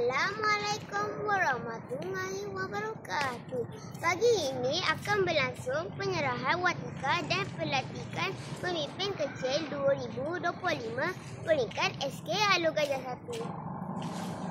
Assalamualaikum warahmatullahi wabarakatuh. Pagi ini akan berlangsung penyerahan watika dan pelantikan pemimpin kecil 2025 peringkat SK Alor Gajah 1.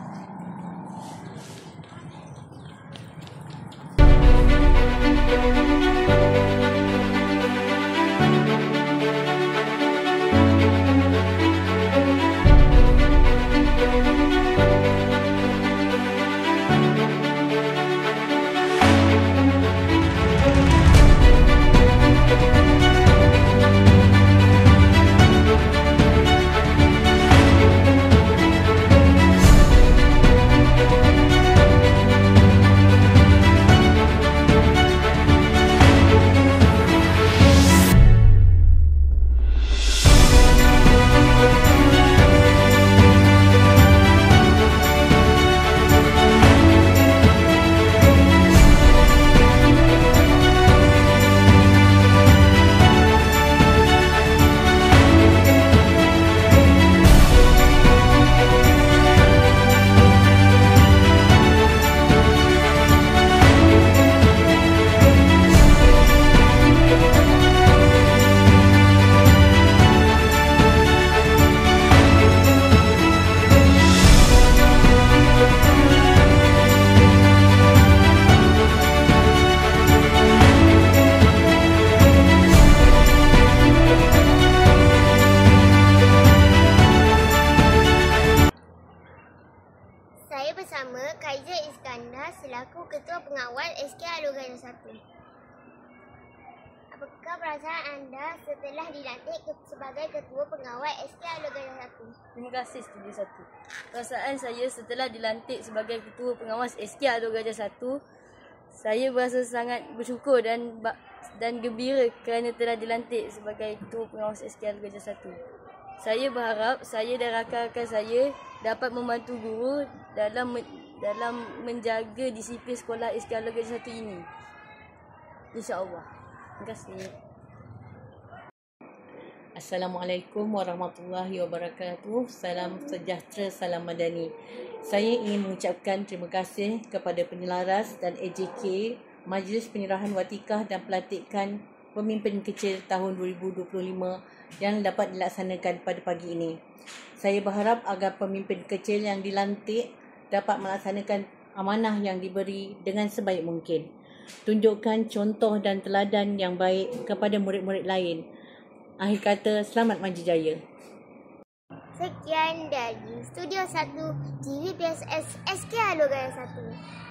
Saya bersama Kaiser Iskandar selaku Ketua Pengawal SK Alor Gajah 1. Apakah perasaan anda setelah dilantik sebagai Ketua Pengawal SK Alor Gajah 1? Terima kasih Studio 1. Perasaan saya setelah dilantik sebagai Ketua Pengawas SK Alor Gajah 1, saya berasa sangat bersyukur dan gembira kerana telah dilantik sebagai Ketua Pengawas SK Alor Gajah 1. Saya berharap saya dan rakan-rakan saya dapat membantu guru dalam menjaga disiplin sekolah SK Alor Gajah 1 ini. InsyaAllah. Terima kasih. Assalamualaikum warahmatullahi wabarakatuh. Salam sejahtera, salam madani. Saya ingin mengucapkan terima kasih kepada penyelaras dan AJK Majlis Penyerahan Watikah dan Pelantikan Pemimpin Kecil tahun 2025 yang dapat dilaksanakan pada pagi ini. Saya berharap agar pemimpin kecil yang dilantik dapat melaksanakan amanah yang diberi dengan sebaik mungkin. Tunjukkan contoh dan teladan yang baik kepada murid-murid lain. Akhir kata, selamat maju jaya. Sekian dari Studio 1 TV PSS SK Alor Gajah 1.